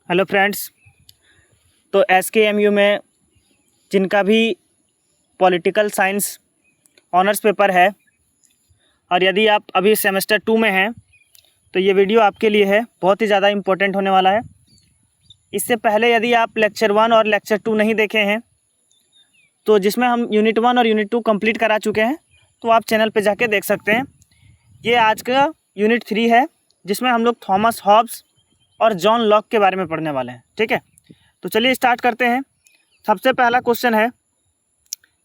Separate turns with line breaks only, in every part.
Hello friends. तो SKMU में जिनका भी पॉलिटिकल साइंस ऑनर्स पेपर है और यदि आप अभी सेमेस्टर 2 में हैं तो ये वीडियो आपके लिए है, बहुत ही ज़्यादा इम्पोर्टेंट होने वाला है। इससे पहले यदि आप लेक्चर 1 और लेक्चर 2 नहीं देखे हैं तो जिसमें हम यूनिट 1 और यूनिट 2 कंप्लीट करा चुके हैं, तो आप चैनल पे जाके देख सकते हैं। ये आज का यूनिट 3 है जिसमें हम लोग थॉमस हॉब्स और जॉन लॉक के बारे में पढ़ने वाले हैं। ठीक है, तो चलिए स्टार्ट करते हैं। सबसे पहला क्वेश्चन है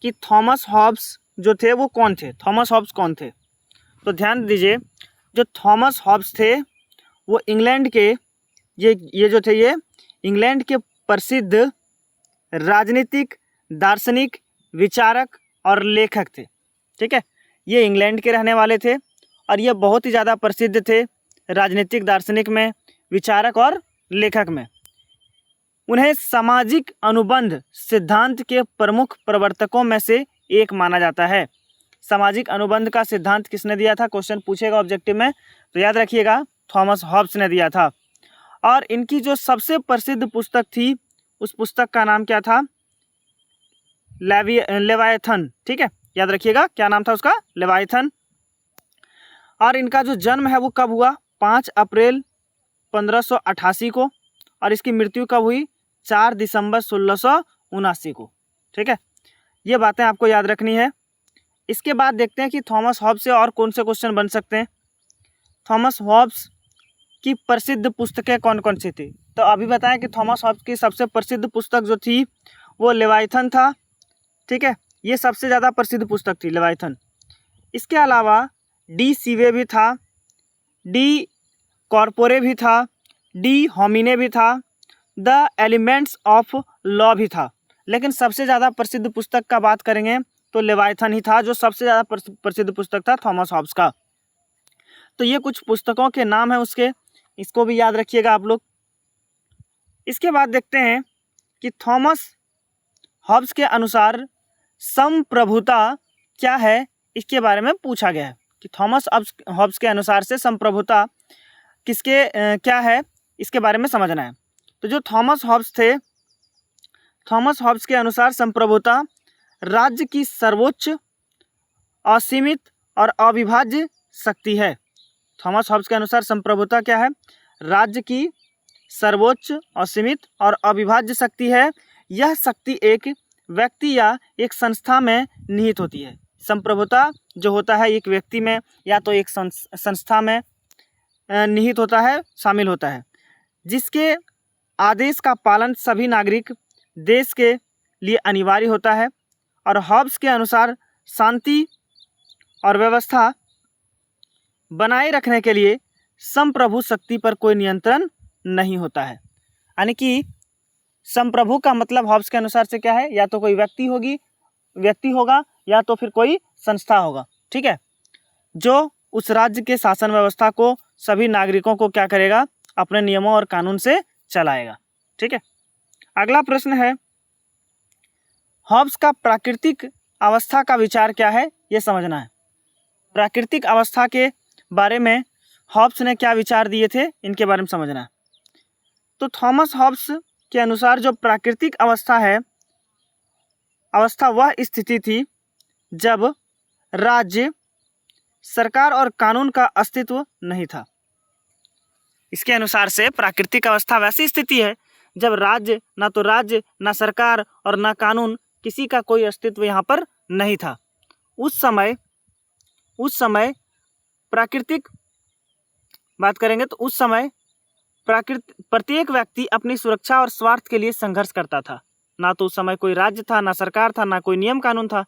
कि थॉमस हॉब्स जो थे वो कौन थे। थॉमस हॉब्स कौन थे? तो ध्यान दीजिए, जो थॉमस हॉब्स थे वो इंग्लैंड के ये जो थे ये इंग्लैंड के प्रसिद्ध राजनीतिक, दार्शनिक, विचारक और लेखक थे। ठीक है, ये इंग्लैंड के रहने वाले थे और ये बहुत ही ज़्यादा प्रसिद्ध थे राजनीतिक, दार्शनिक में, विचारक और लेखक में। उन्हें सामाजिक अनुबंध सिद्धांत के प्रमुख प्रवर्तकों में से एक माना जाता है। सामाजिक अनुबंध का सिद्धांत किसने दिया था? क्वेश्चन पूछेगा ऑब्जेक्टिव में, तो याद रखिएगा थॉमस हॉब्स ने दिया था। और इनकी जो सबसे प्रसिद्ध पुस्तक थी उस पुस्तक का नाम क्या था? लेवायथन। ठीक है, याद रखिएगा क्या नाम था उसका? लेवायथन। और इनका जो जन्म है वो कब हुआ? 5 अप्रैल 1588 को, और इसकी मृत्यु कब हुई? 4 दिसंबर 1679 को। ठीक है, ये बातें आपको याद रखनी है। इसके बाद देखते हैं कि थॉमस हॉब्स से और कौन से क्वेश्चन बन सकते हैं। थॉमस हॉब्स की प्रसिद्ध पुस्तकें कौन कौन सी थी? तो अभी बताएं कि थॉमस हॉब्स की सबसे प्रसिद्ध पुस्तक जो थी वो लेवायथन था। ठीक है, ये सबसे ज़्यादा प्रसिद्ध पुस्तक थी लेवायथन। इसके अलावा डी सीवे भी था, डी कॉर्पोरे भी था, डी होमिने भी था, द एलिमेंट्स ऑफ लॉ भी था। लेकिन सबसे ज़्यादा प्रसिद्ध पुस्तक का बात करेंगे तो लेवायथन ही था जो सबसे ज़्यादा प्रसिद्ध पुस्तक था थॉमस हॉब्स का। तो ये कुछ पुस्तकों के नाम हैं उसके, इसको भी याद रखिएगा आप लोग। इसके बाद देखते हैं कि थॉमस हॉब्स के अनुसार संप्रभुता क्या है, इसके बारे में पूछा गया है कि थॉमस हॉब्स के अनुसार से संप्रभुता किसके क्या है, इसके बारे में समझना है। तो जो थॉमस हॉब्स थे, थॉमस हॉब्स के अनुसार संप्रभुता राज्य की सर्वोच्च, असीमित और अविभाज्य शक्ति है। थॉमस हॉब्स के अनुसार संप्रभुता क्या है? राज्य की सर्वोच्च, असीमित और अविभाज्य शक्ति है। यह शक्ति एक व्यक्ति या एक संस्था में निहित होती है। संप्रभुता जो होता है एक व्यक्ति में या तो एक संस्था में निहित होता है, शामिल होता है, जिसके आदेश का पालन सभी नागरिक देश के लिए अनिवार्य होता है। और हॉब्स के अनुसार शांति और व्यवस्था बनाए रखने के लिए संप्रभु शक्ति पर कोई नियंत्रण नहीं होता है। यानी कि संप्रभु का मतलब हॉब्स के अनुसार से क्या है? या तो कोई व्यक्ति होगा या तो फिर कोई संस्था होगा। ठीक है, जो उस राज्य के शासन व्यवस्था को, सभी नागरिकों को क्या करेगा? अपने नियमों और कानून से चलाएगा। ठीक है, अगला प्रश्न है, हॉब्स का प्राकृतिक अवस्था का विचार क्या है, ये समझना है। प्राकृतिक अवस्था के बारे में हॉब्स ने क्या विचार दिए थे, इनके बारे में समझना है। तो थॉमस हॉब्स के अनुसार जो प्राकृतिक अवस्था है, अवस्था वह स्थिति थी जब राज्य, सरकार और कानून का अस्तित्व नहीं था। इसके अनुसार से प्राकृतिक अवस्था वैसी स्थिति है जब राज्य, ना सरकार और ना कानून, किसी का कोई अस्तित्व यहाँ पर नहीं था। उस समय प्राकृतिक बात करेंगे तो उस समय प्रत्येक व्यक्ति अपनी सुरक्षा और स्वार्थ के लिए संघर्ष करता था। ना तो उस समय कोई राज्य था, ना सरकार था, ना कोई नियम कानून था।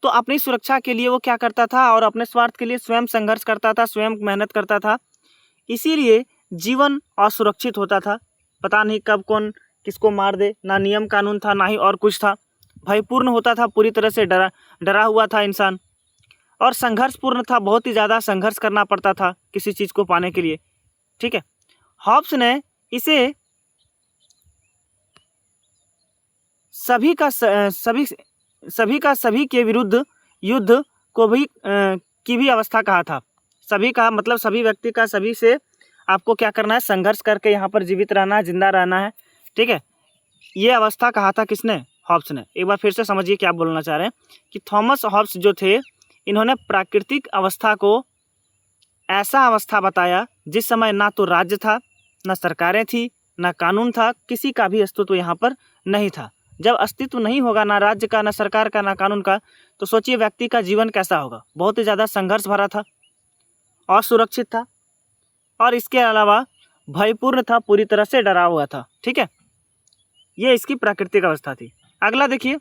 तो अपनी सुरक्षा के लिए वो क्या करता था और अपने स्वार्थ के लिए स्वयं संघर्ष करता था, स्वयं मेहनत करता था। इसीलिए जीवन असुरक्षित होता था, पता नहीं कब कौन किसको मार दे, ना नियम कानून था, ना ही और कुछ था। भयपूर्ण होता था, पूरी तरह से डरा हुआ था इंसान, और संघर्षपूर्ण था, बहुत ही ज़्यादा संघर्ष करना पड़ता था किसी चीज़ को पाने के लिए। ठीक है, हॉब्स ने इसे सभी के विरुद्ध युद्ध को भी की भी अवस्था कहा था। सभी का मतलब सभी व्यक्ति का सभी से आपको क्या करना है, संघर्ष करके यहाँ पर जीवित रहना है, जिंदा रहना है। ठीक है, ये अवस्था कहा था किसने, हॉब्स ने। एक बार फिर से समझिए क्या बोलना चाह रहे हैं कि थॉमस हॉब्स जो थे, इन्होंने प्राकृतिक अवस्था को ऐसा अवस्था बताया जिस समय ना तो राज्य था, ना सरकारें थी, ना कानून था, किसी का भी अस्तित्व यहाँ पर नहीं था। जब अस्तित्व नहीं होगा ना राज्य का, ना सरकार का, ना कानून का, तो सोचिए व्यक्ति का जीवन कैसा होगा। बहुत ही ज़्यादा संघर्ष भरा था, असुरक्षित था, और इसके अलावा भयपूर्ण था, पूरी तरह से डरा हुआ था। ठीक है, ये इसकी प्राकृतिक अवस्था थी। अगला देखिए,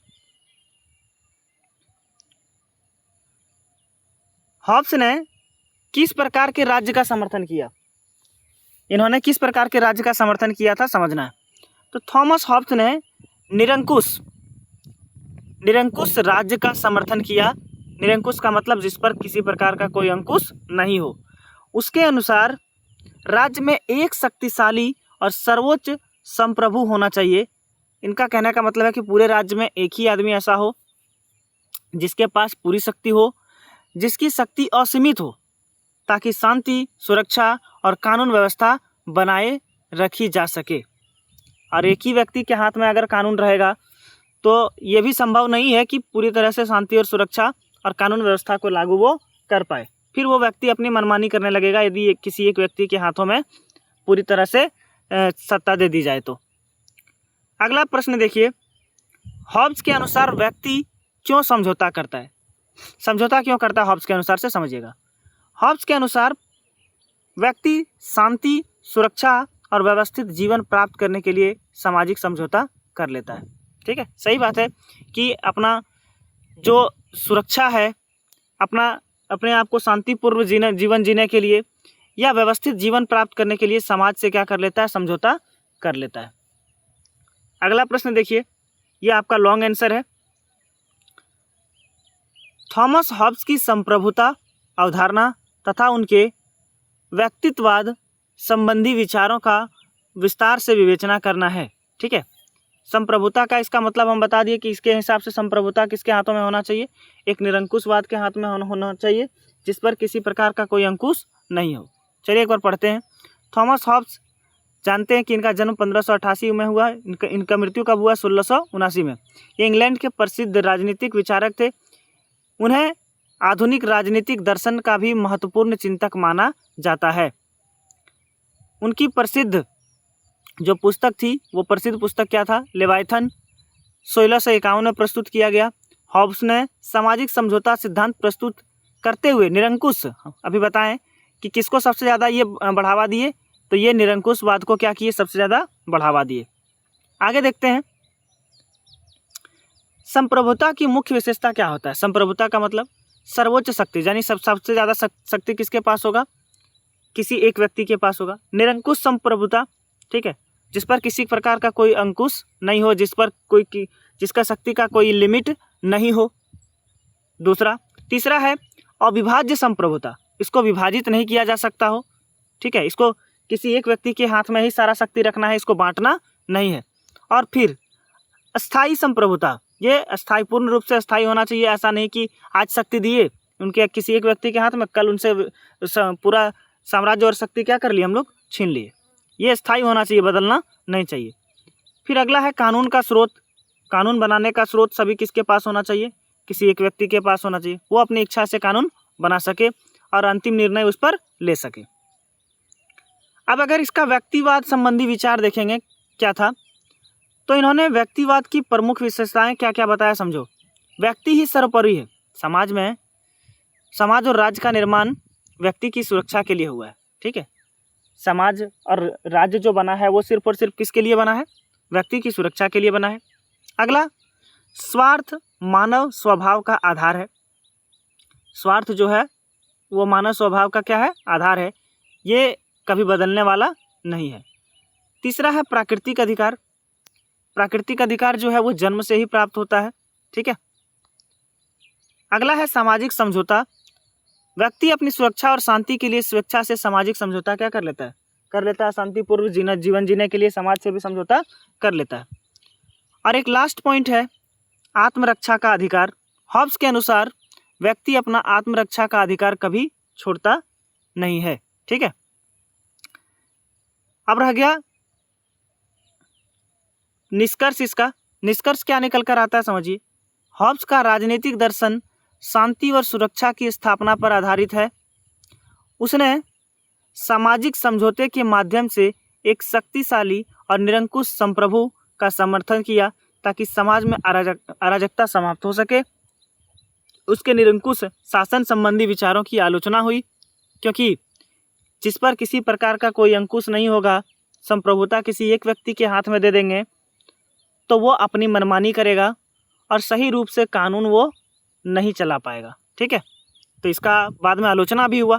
हॉब्स ने किस प्रकार के राज्य का समर्थन किया। इन्होंने किस प्रकार के राज्य का समर्थन किया था, समझना है। तो थॉमस हॉब्स ने निरंकुश राज्य का समर्थन किया। निरंकुश का मतलब जिस पर किसी प्रकार का कोई अंकुश नहीं हो। उसके अनुसार राज्य में एक शक्तिशाली और सर्वोच्च संप्रभु होना चाहिए। इनका कहने का मतलब है कि पूरे राज्य में एक ही आदमी ऐसा हो जिसके पास पूरी शक्ति हो, जिसकी शक्ति असीमित हो, ताकि शांति, सुरक्षा और कानून व्यवस्था बनाए रखी जा सके। और एक ही व्यक्ति के हाथ में अगर कानून रहेगा तो ये भी संभव नहीं है कि पूरी तरह से शांति और सुरक्षा और कानून व्यवस्था को लागू वो कर पाए। फिर वो व्यक्ति अपनी मनमानी करने लगेगा यदि किसी एक व्यक्ति के हाथों में पूरी तरह से सत्ता दे दी जाए तो। अगला प्रश्न देखिए, हॉब्स के अनुसार व्यक्ति क्यों समझौता करता है। समझौता क्यों करता है हॉब्स के अनुसार से समझिएगा। हॉब्स के अनुसार व्यक्ति शांति, सुरक्षा और व्यवस्थित जीवन प्राप्त करने के लिए सामाजिक समझौता कर लेता है। ठीक है, सही बात है कि अपना जो सुरक्षा है, अपने आप को शांतिपूर्व जीवन जीने के लिए या व्यवस्थित जीवन प्राप्त करने के लिए समाज से क्या कर लेता है, समझौता कर लेता है। अगला प्रश्न देखिए, यह आपका लॉन्ग आंसर है। थॉमस हॉब्स की संप्रभुता अवधारणा तथा उनके व्यक्तित्ववाद संबंधी विचारों का विस्तार से विवेचना करना है। ठीक है, संप्रभुता का इसका मतलब हम बता दिए कि इसके हिसाब से संप्रभुता किसके हाथों में होना चाहिए, एक निरंकुशवाद के हाथ में होना चाहिए जिस पर किसी प्रकार का कोई अंकुश नहीं हो। चलिए एक बार पढ़ते हैं। थॉमस हॉब्स, जानते हैं कि इनका जन्म 1588 में हुआ। इनका मृत्यु कब हुआ, 1679 में। ये इंग्लैंड के प्रसिद्ध राजनीतिक विचारक थे। उन्हें आधुनिक राजनीतिक दर्शन का भी महत्वपूर्ण चिंतक माना जाता है। उनकी प्रसिद्ध जो पुस्तक थी, वो प्रसिद्ध पुस्तक क्या था, लेवाइथन, 1651 में प्रस्तुत किया गया। हॉब्स ने सामाजिक समझौता सिद्धांत प्रस्तुत करते हुए निरंकुश, अभी बताएं कि किसको सबसे ज़्यादा ये बढ़ावा दिए, तो ये निरंकुशवाद को क्या किए, सबसे ज़्यादा बढ़ावा दिए। आगे देखते हैं, संप्रभुता की मुख्य विशेषता क्या होता है। संप्रभुता का मतलब सर्वोच्च शक्ति, यानी सबसे ज़्यादा शक्ति किसके पास होगा, किसी एक व्यक्ति के पास होगा। निरंकुश संप्रभुता, ठीक है, जिस पर किसी प्रकार का कोई अंकुश नहीं हो, जिसका शक्ति का कोई लिमिट नहीं हो। दूसरा, तीसरा है अविभाज्य संप्रभुता, इसको विभाजित नहीं किया जा सकता हो। ठीक है, इसको किसी एक व्यक्ति के हाथ में ही सारा शक्ति रखना है, इसको बांटना नहीं है। और फिर अस्थाई संप्रभुता, ये अस्थाई, पूर्ण रूप से अस्थाई होना चाहिए। ऐसा नहीं कि आज शक्ति दिए उनके किसी एक व्यक्ति के हाथ में, कल उनसे पूरा साम्राज्य और शक्ति क्या कर लिए, हम लोग छीन लिए। ये स्थायी होना चाहिए, बदलना नहीं चाहिए। फिर अगला है कानून का स्रोत। कानून बनाने का स्रोत सभी किसके पास होना चाहिए, किसी एक व्यक्ति के पास होना चाहिए। वो अपनी इच्छा से कानून बना सके और अंतिम निर्णय उस पर ले सके। अब अगर इसका व्यक्तिवाद संबंधी विचार देखेंगे क्या था, तो इन्होंने व्यक्तिवाद की प्रमुख विशेषताएं क्या क्या बताया, समझो। व्यक्ति ही सर्वोपरि है। समाज में, समाज और राज्य का निर्माण व्यक्ति की सुरक्षा के लिए हुआ है। ठीक है, समाज और राज्य जो बना है वो सिर्फ और सिर्फ किसके लिए बना है, व्यक्ति की सुरक्षा के लिए बना है। अगला, स्वार्थ मानव स्वभाव का आधार है। स्वार्थ जो है वो मानव स्वभाव का क्या है, आधार है। ये कभी बदलने वाला नहीं है। तीसरा है प्राकृतिक अधिकार। प्राकृतिक अधिकार जो है वो जन्म से ही प्राप्त होता है। ठीक है। अगला है सामाजिक समझौता। व्यक्ति अपनी सुरक्षा और शांति के लिए स्वेच्छा से सामाजिक समझौता क्या कर लेता है, शांतिपूर्व जीवन जीने के लिए समाज से भी समझौता कर लेता है। और एक लास्ट पॉइंट है आत्मरक्षा का अधिकार। हॉब्स के अनुसार व्यक्ति अपना आत्मरक्षा का अधिकार कभी छोड़ता नहीं है। ठीक है, अब रह गया निष्कर्ष। इसका निष्कर्ष क्या निकल कर आता है समझिए। हॉब्स का राजनीतिक दर्शन शांति और सुरक्षा की स्थापना पर आधारित है। उसने सामाजिक समझौते के माध्यम से एक शक्तिशाली और निरंकुश संप्रभु का समर्थन किया ताकि समाज में अराजकता समाप्त हो सके। उसके निरंकुश शासन संबंधी विचारों की आलोचना हुई, क्योंकि जिस पर किसी प्रकार का कोई अंकुश नहीं होगा, संप्रभुता किसी एक व्यक्ति के हाथ में दे देंगे तो वो अपनी मनमानी करेगा और सही रूप से कानून वो नहीं चला पाएगा। ठीक है, तो इसका बाद में आलोचना भी हुआ।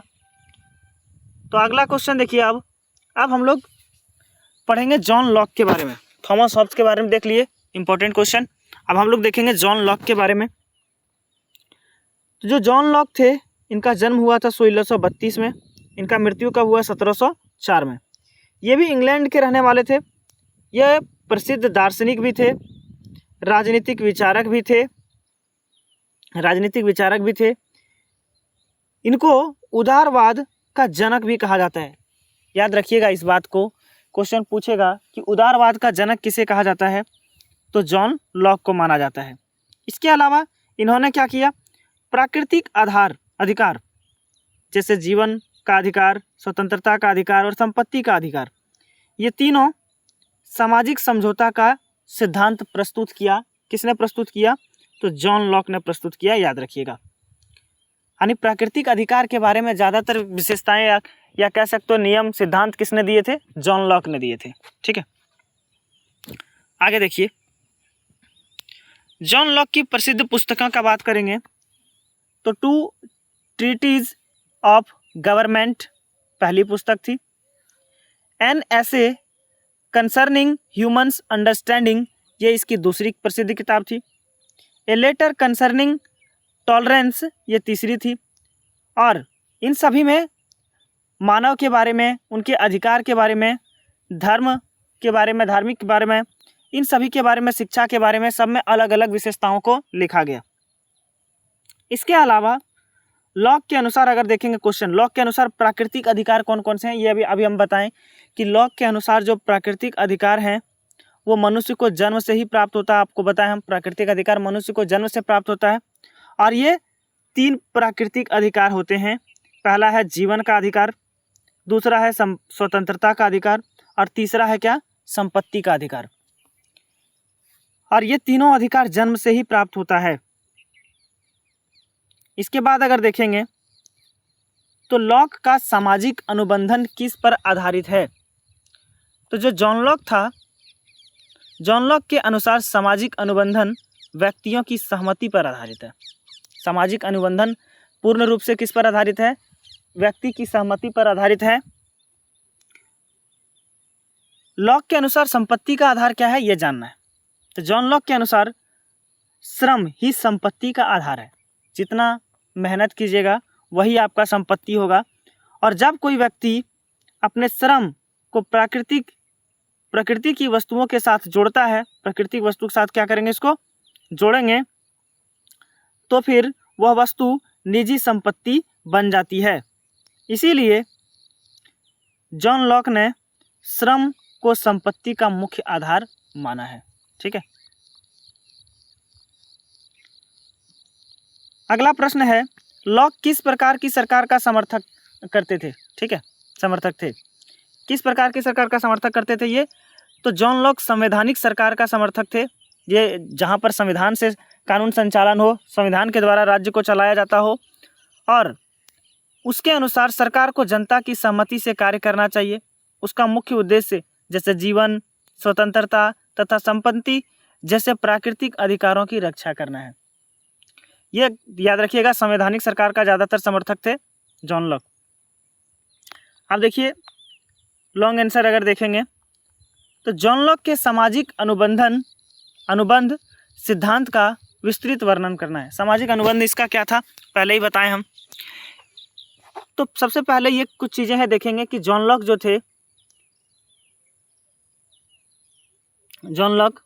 तो अगला क्वेश्चन देखिए। अब हम लोग पढ़ेंगे जॉन लॉक के बारे में। थॉमस हॉब्स के बारे में देख लिए, इंपॉर्टेंट क्वेश्चन। अब हम लोग देखेंगे जॉन लॉक के बारे में। तो जो जॉन लॉक थे, इनका जन्म हुआ था 1632 में। इनका मृत्यु कब हुआ? 1704 में। ये भी इंग्लैंड के रहने वाले थे। यह प्रसिद्ध दार्शनिक भी थे, राजनीतिक विचारक भी थे। इनको उदारवाद का जनक भी कहा जाता है। याद रखिएगा इस बात को, क्वेश्चन पूछेगा कि उदारवाद का जनक किसे कहा जाता है, तो जॉन लॉक को माना जाता है। इसके अलावा इन्होंने क्या किया? प्राकृतिक अधिकार जैसे जीवन का अधिकार, स्वतंत्रता का अधिकार और संपत्ति का अधिकार, ये तीनों सामाजिक समझौता का सिद्धांत प्रस्तुत किया। किसने प्रस्तुत किया? तो जॉन लॉक ने प्रस्तुत किया। याद रखिएगा। यानी प्राकृतिक अधिकार के बारे में ज़्यादातर विशेषताएं या कह सकते हो नियम, सिद्धांत किसने दिए थे? जॉन लॉक ने दिए थे। ठीक है, आगे देखिए। जॉन लॉक की प्रसिद्ध पुस्तकों का बात करेंगे तो 2 ट्रीटीज ऑफ गवर्नमेंट पहली पुस्तक थी। An essay concerning humans understanding, ये इसकी दूसरी प्रसिद्ध किताब थी। ए लेटर कंसर्निंग टॉलरेंस, ये तीसरी थी। और इन सभी में मानव के बारे में, उनके अधिकार के बारे में, धर्म के बारे में, धार्मिक के बारे में, इन सभी के बारे में, शिक्षा के बारे में, सब में अलग अलग विशेषताओं को लिखा गया। इसके अलावा लॉक के अनुसार अगर देखेंगे क्वेश्चन, लॉक के अनुसार प्राकृतिक अधिकार कौन कौन से हैं, ये अभी हम बताएं कि लॉक के अनुसार जो प्राकृतिक अधिकार हैं वो मनुष्य को जन्म से ही प्राप्त होता है। आपको बताएं हम, प्राकृतिक अधिकार मनुष्य को जन्म से प्राप्त होता है। और ये 3 प्राकृतिक अधिकार होते हैं। पहला है जीवन का अधिकार, दूसरा है स्वतंत्रता का अधिकार, और तीसरा है क्या? संपत्ति का अधिकार। और ये तीनों अधिकार जन्म से ही प्राप्त होता है। इसके बाद अगर देखेंगे तो लॉक का सामाजिक अनुबंधन किस पर आधारित है? तो जो जॉन लॉक था, जॉन लॉक के अनुसार सामाजिक अनुबंधन व्यक्तियों की सहमति पर आधारित है। सामाजिक अनुबंधन पूर्ण रूप से किस पर आधारित है? व्यक्ति की सहमति पर आधारित है। लॉक के अनुसार संपत्ति का आधार क्या है, यह जानना है। तो जॉन लॉक के अनुसार श्रम ही संपत्ति का आधार है। जितना मेहनत कीजिएगा वही आपका संपत्ति होगा। और जब कोई व्यक्ति अपने श्रम को प्रकृति की वस्तुओं के साथ जोड़ता है, प्राकृतिक वस्तु के साथ क्या करेंगे? इसको जोड़ेंगे, तो फिर वह वस्तु निजी संपत्ति बन जाती है। इसीलिए जॉन लॉक ने श्रम को संपत्ति का मुख्य आधार माना है। ठीक है, अगला प्रश्न है, लॉक किस प्रकार की सरकार का समर्थक करते थे? ठीक है, समर्थक थे। किस प्रकार की सरकार का समर्थक करते थे ये? तो जॉन लॉक संवैधानिक सरकार का समर्थक थे। ये जहाँ पर संविधान से कानून संचालन हो, संविधान के द्वारा राज्य को चलाया जाता हो, और उसके अनुसार सरकार को जनता की सहमति से कार्य करना चाहिए। उसका मुख्य उद्देश्य जैसे जीवन, स्वतंत्रता तथा संपत्ति जैसे प्राकृतिक अधिकारों की रक्षा करना है। ये याद रखिएगा, संवैधानिक सरकार का ज़्यादातर समर्थक थे जॉन लॉक। अब देखिए लॉन्ग आंसर अगर देखेंगे तो जॉन लॉक के सामाजिक अनुबंध सिद्धांत का विस्तृत वर्णन करना है। सामाजिक अनुबंध इसका क्या था, पहले ही बताएं हम। तो सबसे पहले ये कुछ चीज़ें हैं, देखेंगे कि जॉन लॉक जो थे, जॉन लॉक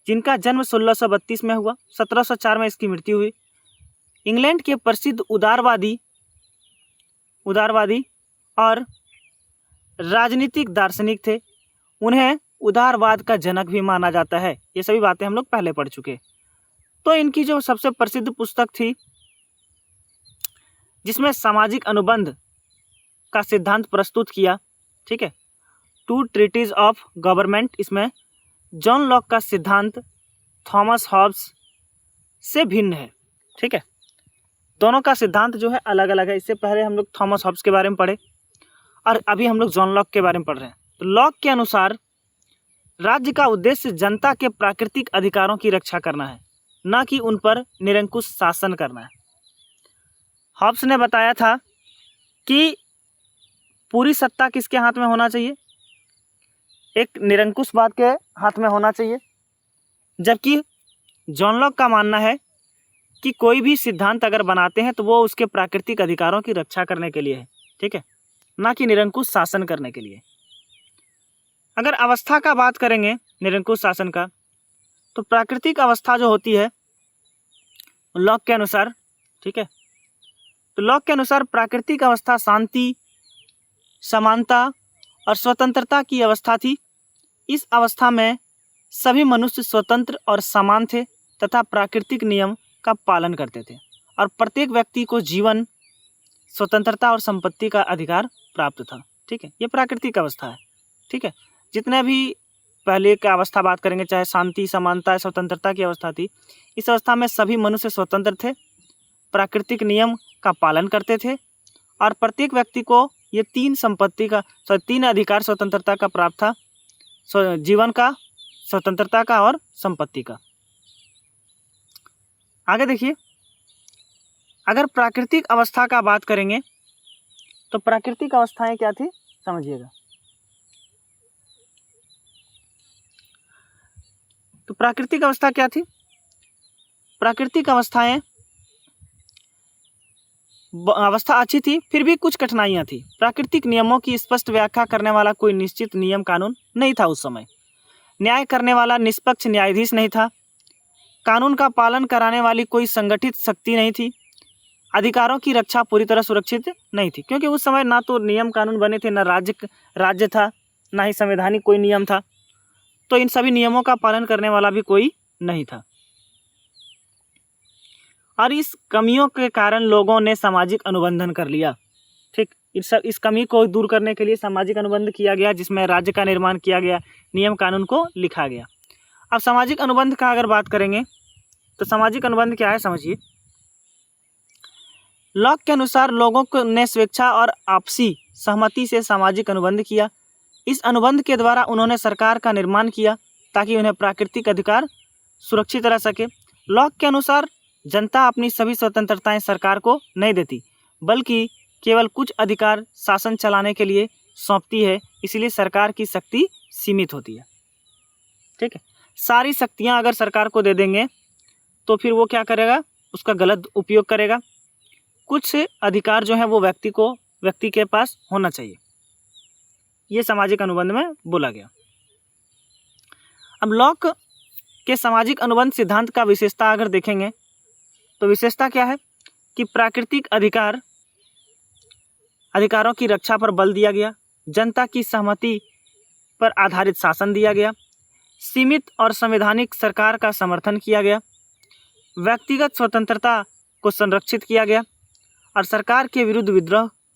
जिनका जन्म 1632 में हुआ, 1704 में इसकी मृत्यु हुई। इंग्लैंड के प्रसिद्ध उदारवादी और राजनीतिक दार्शनिक थे। उन्हें उदारवाद का जनक भी माना जाता है। ये सभी बातें हम लोग पहले पढ़ चुके। तो इनकी जो सबसे प्रसिद्ध पुस्तक थी जिसमें सामाजिक अनुबंध का सिद्धांत प्रस्तुत किया, ठीक है, टू ट्रीटीज ऑफ गवर्नमेंट, इसमें जॉन लॉक का सिद्धांत थॉमस हॉब्स से भिन्न है। ठीक है, दोनों का सिद्धांत जो है अलग अलग है। इससे पहले हम लोग थॉमस हॉब्स के बारे में पढ़े और अभी हम लोग जॉन लॉक के बारे में पढ़ रहे हैं। तो लॉक के अनुसार राज्य का उद्देश्य जनता के प्राकृतिक अधिकारों की रक्षा करना है, न कि उन पर निरंकुश शासन करना है। हॉब्स ने बताया था कि पूरी सत्ता किसके हाथ में होना चाहिए, एक निरंकुशवाद के हाथ में होना चाहिए, जबकि जॉन लॉक का मानना है कि कोई भी सिद्धांत अगर बनाते हैं तो वो उसके प्राकृतिक अधिकारों की रक्षा करने के लिए है, ठीक है, ना कि निरंकुश शासन करने के लिए। अगर अवस्था का बात करेंगे निरंकुश शासन का, तो प्राकृतिक अवस्था जो होती है लॉक के अनुसार, ठीक है, तो लॉक के अनुसार प्राकृतिक अवस्था शांति, समानता और स्वतंत्रता की अवस्था थी। इस अवस्था में सभी मनुष्य स्वतंत्र और समान थे तथा प्राकृतिक नियम का पालन करते थे और प्रत्येक व्यक्ति को जीवन, स्वतंत्रता और संपत्ति का अधिकार प्राप्त था। ठीक है, ये प्राकृतिक अवस्था है। ठीक है, जितने भी पहले की अवस्था बात करेंगे, चाहे शांति, समानता, स्वतंत्रता की अवस्था थी, इस अवस्था में सभी मनुष्य स्वतंत्र थे, प्राकृतिक नियम का पालन करते थे और प्रत्येक व्यक्ति को ये तीन अधिकार स्वतंत्रता का प्राप्त था, जीवन का, स्वतंत्रता का और संपत्ति का। आगे देखिए, अगर प्राकृतिक अवस्था का बात करेंगे तो प्राकृतिक अवस्थाएं क्या थी समझिएगा। तो प्राकृतिक अवस्था क्या थी? प्राकृतिक अवस्था अच्छी थी, फिर भी कुछ कठिनाइयां थी। प्राकृतिक नियमों की स्पष्ट व्याख्या करने वाला कोई निश्चित नियम कानून नहीं था उस समय। न्याय करने वाला निष्पक्ष न्यायाधीश नहीं था। कानून का पालन कराने वाली कोई संगठित शक्ति नहीं थी। अधिकारों की रक्षा पूरी तरह सुरक्षित नहीं थी, क्योंकि उस समय ना तो नियम कानून बने थे, ना राज्य था, ना ही संवैधानिक कोई नियम था। तो इन सभी नियमों का पालन करने वाला भी कोई नहीं था और इस कमियों के कारण लोगों ने सामाजिक अनुबंधन कर लिया। ठीक, इस कमी को दूर करने के लिए सामाजिक अनुबंध किया गया, जिसमें राज्य का निर्माण किया गया, नियम कानून को लिखा गया। अब सामाजिक अनुबंध का अगर बात करेंगे तो सामाजिक अनुबंध क्या है समझिए। लॉक के अनुसार लोगों को ने स्वेच्छा और आपसी सहमति से सामाजिक अनुबंध किया। इस अनुबंध के द्वारा उन्होंने सरकार का निर्माण किया ताकि उन्हें प्राकृतिक अधिकार सुरक्षित रह सके। लॉक के अनुसार जनता अपनी सभी स्वतंत्रताएं सरकार को नहीं देती, बल्कि केवल कुछ अधिकार शासन चलाने के लिए सौंपती है, इसलिए सरकार की शक्ति सीमित होती है। ठीक है, सारी शक्तियां अगर सरकार को दे देंगे तो फिर वो क्या करेगा, उसका गलत उपयोग करेगा। कुछ अधिकार जो है वो व्यक्ति के पास होना चाहिए। ये सामाजिक अनुबंध में बोला गया। अब लॉक के सामाजिक अनुबंध सिद्धांत का विशेषता अगर देखेंगे तो विशेषता क्या है कि प्राकृतिक अधिकारों की रक्षा पर बल दिया गया, जनता की सहमति पर आधारित शासन दिया गया, सीमित और संवैधानिक सरकार का समर्थन किया गया, व्यक्तिगत स्वतंत्रता को संरक्षित किया गया और सरकार के विरुद्ध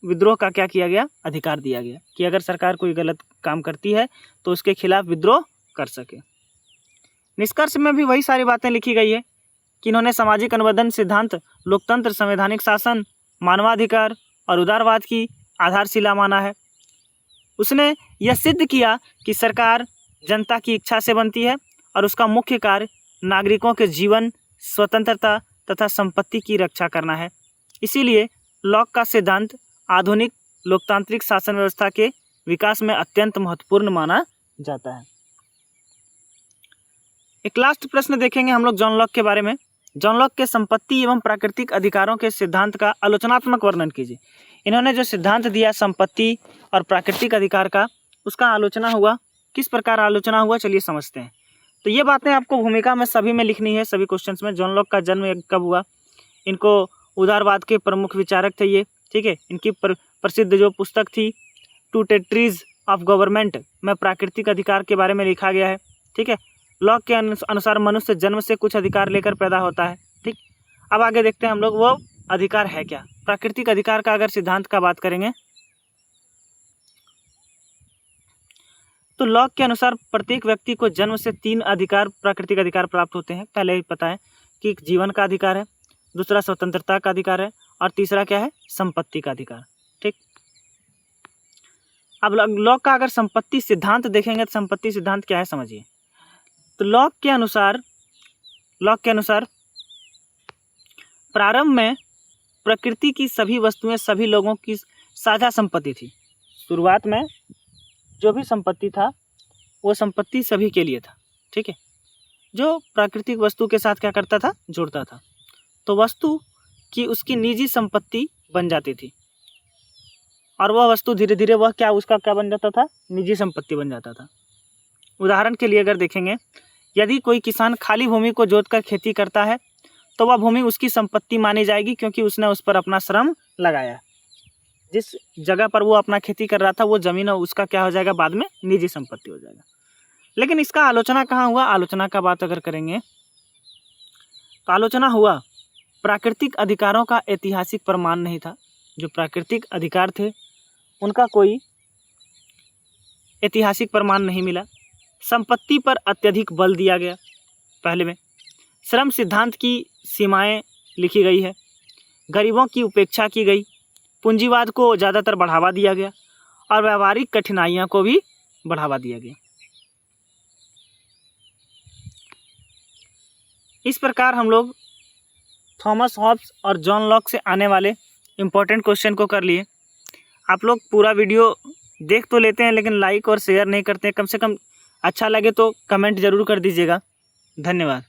विद्रोह का क्या किया गया, अधिकार दिया गया कि अगर सरकार कोई गलत काम करती है तो उसके खिलाफ विद्रोह कर सके। निष्कर्ष में भी वही सारी बातें लिखी गई है कि इन्होंने सामाजिक अनुबंधन सिद्धांत लोकतंत्र, संवैधानिक शासन, मानवाधिकार और उदारवाद की आधारशिला माना है। उसने यह सिद्ध किया कि सरकार जनता की इच्छा से बनती है और उसका मुख्य कार्य नागरिकों के जीवन, स्वतंत्रता तथा संपत्ति की रक्षा करना है। इसीलिए लॉक का सिद्धांत आधुनिक लोकतांत्रिक शासन व्यवस्था के विकास में अत्यंत महत्वपूर्ण माना जाता है। एक लास्ट प्रश्न देखेंगे हम लोग जॉन लॉक के बारे में। जॉन लॉक के संपत्ति एवं प्राकृतिक अधिकारों के सिद्धांत का आलोचनात्मक वर्णन कीजिए। इन्होंने जो सिद्धांत दिया संपत्ति और प्राकृतिक अधिकार का, उसका आलोचना हुआ, किस प्रकार आलोचना हुआ चलिए समझते हैं। तो ये बातें आपको भूमिका में सभी में लिखनी है, सभी क्वेश्चंस में। जॉन लॉक का जन्म कब हुआ, इनको उदारवाद के प्रमुख विचारक थे ये, ठीक है। इनकी प्रसिद्ध जो पुस्तक थी टू टेट्रीज ऑफ गवर्नमेंट में प्राकृतिक अधिकार के बारे में लिखा गया है, ठीक है। लॉक के अनुसार मनुष्य जन्म से कुछ अधिकार लेकर पैदा होता है, ठीक। अब आगे देखते हैं हम लोग वो अधिकार है क्या। प्राकृतिक अधिकार का अगर सिद्धांत का बात करेंगे तो लॉक के अनुसार प्रत्येक व्यक्ति को जन्म से 3 अधिकार प्राकृतिक अधिकार प्राप्त होते हैं। पहले ही पता है कि जीवन का अधिकार है, दूसरा स्वतंत्रता का अधिकार है और तीसरा क्या है, संपत्ति का अधिकार, ठीक। अब लॉक का अगर संपत्ति सिद्धांत देखेंगे तो संपत्ति सिद्धांत क्या है समझिए। तो लॉक के अनुसार प्रारंभ में प्रकृति की सभी वस्तुएं सभी लोगों की साझा संपत्ति थी। शुरुआत में जो भी संपत्ति था वो संपत्ति सभी के लिए था, ठीक है। जो प्राकृतिक वस्तु के साथ क्या करता था, जुड़ता था, तो वस्तु की उसकी निजी संपत्ति बन जाती थी और वह वस्तु धीरे धीरे वह क्या उसका क्या बन जाता था, निजी संपत्ति बन जाता था। उदाहरण के लिए अगर देखेंगे, यदि कोई किसान खाली भूमि को जोतकर खेती करता है तो वह भूमि उसकी संपत्ति मानी जाएगी क्योंकि उसने उस पर अपना श्रम लगाया। जिस जगह पर वो अपना खेती कर रहा था वो जमीन उसका क्या हो जाएगा, बाद में निजी संपत्ति हो जाएगा। लेकिन इसका आलोचना कहाँ हुआ, आलोचना का बात अगर करेंगे तो आलोचना हुआ प्राकृतिक अधिकारों का ऐतिहासिक प्रमाण नहीं था। जो प्राकृतिक अधिकार थे उनका कोई ऐतिहासिक प्रमाण नहीं मिला। संपत्ति पर अत्यधिक बल दिया गया। पहले में श्रम सिद्धांत की सीमाएं लिखी गई है, गरीबों की उपेक्षा की गई, पूंजीवाद को ज़्यादातर बढ़ावा दिया गया और व्यावहारिक कठिनाइयों को भी बढ़ावा दिया गया। इस प्रकार हम लोग थॉमस हॉब्स और जॉन लॉक से आने वाले इम्पोर्टेंट क्वेश्चन को कर लिए। आप लोग पूरा वीडियो देख तो लेते हैं लेकिन लाइक और शेयर नहीं करते हैं। कम से कम अच्छा लगे तो कमेंट ज़रूर कर दीजिएगा। धन्यवाद।